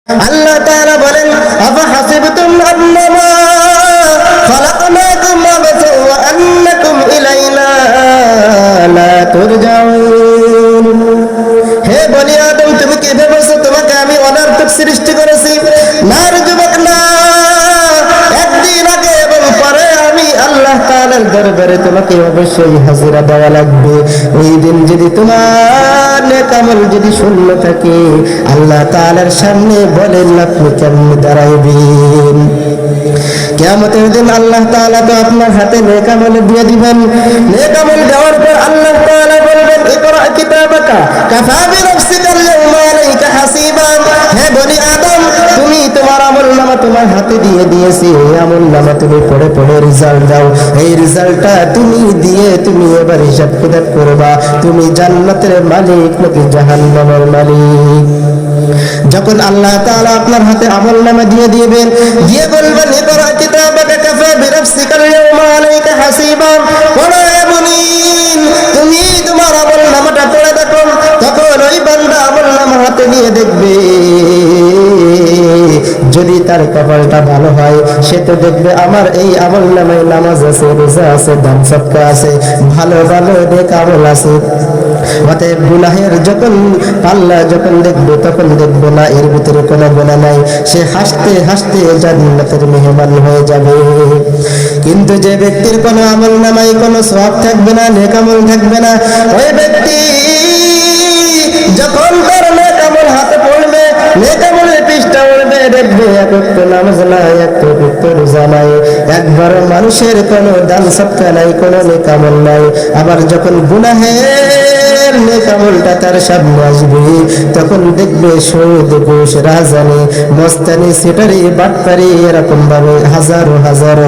আল্লাহ তাআলা বলেন, আফা হাসিবতুম আন্নামা খালাকনাকুম আবাসান ওয়া আন্নাকুম ইলাইনা লা তুরজাউন। হে বনি আদম, তুমি কি ভেবেছো তোমাকে আমি অনার্থক সৃষ্টি করেছি? না রে যুবক, না। একদিন আগে এবং পরে আমি আল্লাহ তাআলার দরবারে তোমাকে অবশ্যই হাজিরা দেওয়া লাগবে। ওই দিন যদি তোমার নেক আমল যদি শূন্য থাকে, আল্লাহ তাআলার সামনে বলেন আপনি কেমনে দাঁড়াইবেন? কিয়ামতের দিন আল্লাহ তাআলা তো আপনার হাতে নেক আমল দিয়ে দিবেন। নেক আমল দেওয়ার পর আল্লাহ তাআলা বলবেন, ইকরা কিতাবাকা কাফা বিনাফসিকা আল-ইয়াওমা আলাইকা হাসিবা। হে বনি আদম, তুমি তোমার আমলনামা তোমার হাতে দিয়ে দিয়েছি, এই আমলনামা তুমি পড়ে পড়ে রেজাল্ট দাও। এই রেজাল্টটা তুমি দিয়ে তুমি এবার হিসাব কিতাব করবা, তুমি জান্নাতের মালিক নাকি জাহান্নামের মালিক। যখন আল্লাহ তাআলা আপনার হাতে আমলনামা দিয়ে দিবেন, দিয়ে বলবেন, ইকরা কিতাবাকা কাফা বিনাফসিকা আল-ইয়াওমা আলাইকা হাসিবা। পড়ো হে বনি, তুমি তোমার আমলনামাটা পড়ে দেখো। তখন ওই বান্দা আমলনামা হাতে নিয়ে দেখবে, যদি তার কপালটা ভালো হয়, সে তো দেখবে আমার এই আমলনামায় নামাজ আছে, রোজা আছে, দান সদকা আছে, ভালো ভালো নেক আমল আছে। অতএব গুনাহের যখন পাল্লা যখন দেখবে, তখন দেখবে না এর ভিতরে কোনো গুনাহ নাই, সে হাসতে হাসতে জান্নাতের মেহমান হয়ে যাবে। কিন্তু যে ব্যক্তির কোনো আমলনামায় কোনো সওয়াব থাকবে না, নেক আমল থাকবে না, ওই ব্যক্তি যখন তার নেক আমল হাতে পড়বে, নেক আমলের পৃষ্ঠা উঠবে, দেখবে এক ওয়াক্ত নামাজ নাই, এক ওয়াক্ত রোজা নাই, একবার মানুষের কোনো দান সদকা নাই, কোনো নেক আমল নাই। আবার যখন গুনাহের নেক আমলটা তার সামনে আসবে, তখন দেখবে সুদ, ঘুষ, রাজানি, মস্তানি, সিটারি, বাটপারি, এরকম ভাবে হাজারো হাজারো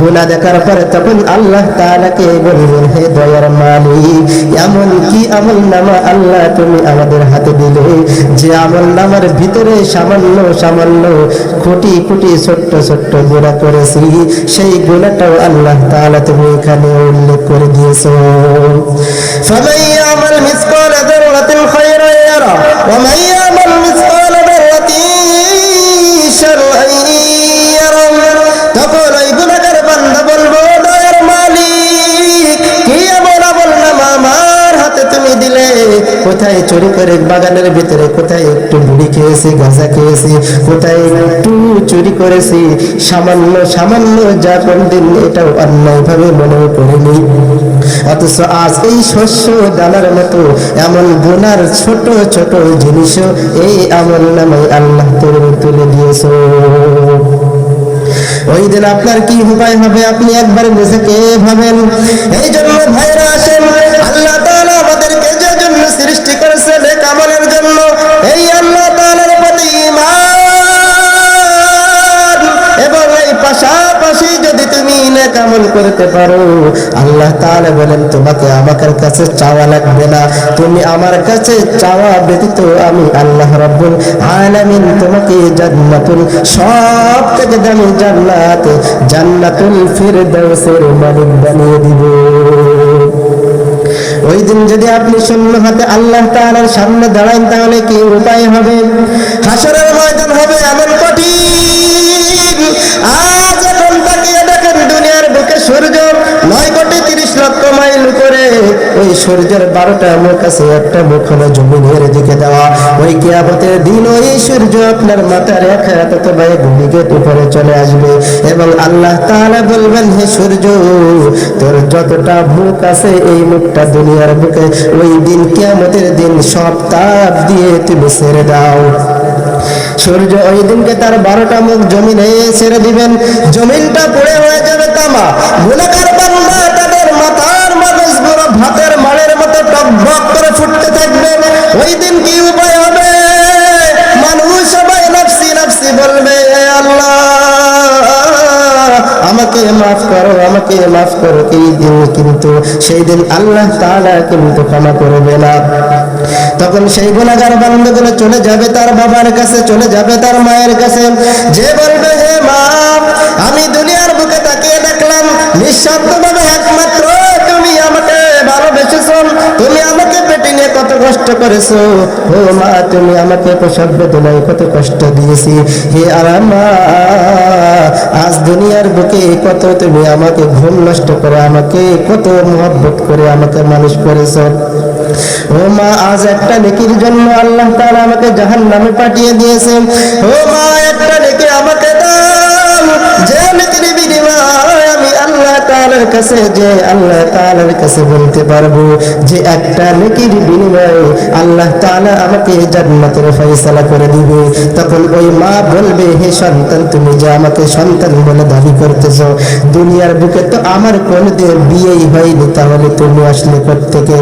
গুনাহ দেখার পরে তখন আল্লাহ তাআলাকে বলবেন, হে দয়ার মালিক, এমন কি আমলনামা আল্লাহ তুমি আমাদের হাতে দিলে, যে আমলনামার ভিতরে সামান্য সামান্য কোটি কোটি ছোট্ট ছোট্ট গুনাহ করেছি, সেই গুনাহটাও আল্লাহ তাআলা তুমি এখানে উল্লেখ করে দিয়েছো। ফামান ইয়ামাল মিসকালা যাররাতিন খায়রান ইয়ারা ওয়া মান ইয়ামাল মিসকালা যাররাতিন শাররান ইয়ারা। তখন ওই গুনাহগার বান্দা বলবো, দয়ার মালিক, কি এমন আমলনামা আমার হাতে তুমি দিলে? কোথায় চুরি করে বাগানের ভিতরে, কোথায় একটু বুড়ি খেয়েছি, গাঁজা খেয়েছি, কোথায় একটু চুরি করেছি, সামান্য সামান্য যা কোনদিন এটাও অন্যায় ভাবে মনে করিনি। অথচ আজ এই শস্য দানার মতো এমন গুনার ছোট ছোট জিনিসও এই আমলনামায় আল্লাহ তুমি তুলে দিয়েছো। ওই দিন আপনার কি উপায় হবে আপনি একবার নিজেকে ভাবেন। এই জন্য ভাইরা আসেন, আল্লাহ তাআলা আমাদেরকে যে জন্য সৃষ্টি করেছে নেক আমলের জন্য, এই আল্লাহ তাআলার প্রতি ঈমান এবং এই পাশাপাশি যদি তুমি নেক আমল করতে পারো, আল্লাহ তাআলা বলেন তোমাকে আমার কাছে চাওয়া লাগবে না, তুমি আমার কাছে চাওয়া ব্যতীত আমি আল্লাহ রাব্বুল আলামিন তোমাকে জান্নাতুল সবথেকে দামি জান্নাত জান্নাতুল ফিরদাউসের মালিক বানিয়ে দিব। ওই দিন যদি আপনি শূন্য হাতে আল্লাহ তাআলার সামনে দাঁড়ান, তাহলে কি উপায় হবে? হাসরের ময়দান হবে এমন কঠিন। আজ এখন তাকিয়ে দেখেন, দুনিয়ার বুকে সূর্য 9,30,00,000 মাইল করে, ওই সূর্যের 12টা মুখ আছে, একটা মুখ হলো জমিনের দিকে দেওয়া। ওই কিয়ামতের দিন ওই সূর্য আপনার মাথার এক হাত অথবা এক বিঘত উপরে চলে আসবে এবং আল্লাহ তাআলা বলবেন, হে সূর্য, তোর যতটা মুখ আছে এই মুখটা দুনিয়ার বুকে ওই দিন কিয়ামতের দিন সব তাপ দিয়ে তুমি ছেড়ে দাও। সূর্য ওই দিনকে তার 12টা মুখ জমিনে ছেড়ে দিবেন, জমিনটা পুড়ে হয়ে যাবে তামা। গুনাহগার বান্দা তাদের মাথার মগজগুলো ভাতের মাড়ের মতো টকবক করে ফুটতে থাকবে। ওই দিন কি উপায় হবে? মানুষ সবাই নফসি নফসি বলবে, আল্লাহ আমাকে মাফ করো, আমাকে মাফ করো। এই দিন কিন্তু সেই দিন আল্লাহ তাআলা কিন্তু ক্ষমা করবে না। তখন সেই গুনাহগার বান্দাগুলো চলে যাবে তার বাবার কাছে, চলে যাবে তার মায়ের কাছে, যে বলবে, হে মা, আমি দুনিয়ার বুকে তাকিয়ে দেখলাম নিঃশব্দভাবে একমাত্র তুমি আমাকে ভালোবেসেছো, তুমি আমাকে পেটে নিয়ে কত কষ্ট করেছো, ও মা তুমি আমাকে প্রসব বেদনায় কত কষ্ট দিয়েছি। হে আম্মা, আজ দুনিয়ার বুকে কত তুমি আমাকে ঘুম নষ্ট করে, আমাকে কত মহব্বত করে আমাকে মানুষ করেছো। ও মা, আজ একটা নেকির জন্য আল্লাহ তাআলা আমাকে জাহান্নামে পাঠিয়ে দিয়েছেন। ও মা, একটা নেকি আমাকে দাও, যে নেকির বিনিময়ে আমি আল্লাহ তাআলার কাছে, যে আল্লাহ তাআলার কাছে বলতে পারবো যে একটা নেকির বিনিময়ে আল্লাহ তাআলা আমাকে জান্নাতের ফয়সালা করে দিবে। তখন ওই মা বলবে, হে সন্তান, তুমি যে আমাকে সন্তান বলে দাবি করতেছ, দুনিয়ার বুকে তো আমার কোনদিন বিয়েই হয়নি, তাহলে তুমি আসলে কোত্থেকে?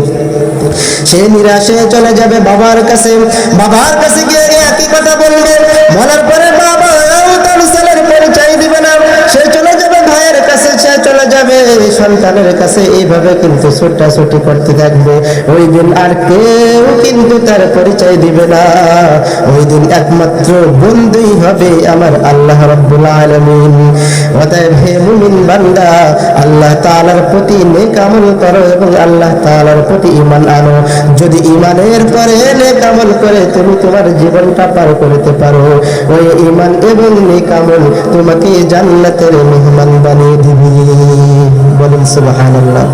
সে নিরাশে চলে যাবে বাবার কাছে। বাবার কাছে গিয়ে একই কথা বলবে, বলার পরে বাবা তার ছেলের পরিচয় দিবে না। সে চলে যাবে ভাইয়ের কাছে, সে চলে যাবে সন্তানের কাছে, এইভাবে কিন্তু ছোটাছুটি করতে থাকবে। ওই দিন আর কেউ কিন্তু তার পরিচয় দিবে না। ওই দিন একমাত্র বন্ধুই হবে আমার আল্লাহ রাব্বুল আলামিন। অতএব হে মুমিন বান্দা, আল্লাহ তাআলার প্রতি নেক আমল করো এবং আল্লাহ তাআলার প্রতি ঈমান আনো। যদি ঈমানের পরে নেক আমল করে তুমি তোমার জীবনটা পার করতে পারো, ওই ঈমান এবং নেক আমল তোমাকে জান্নাতের মেহমান বানিয়ে দিবে। বলুন সুবহানাল্লাহ।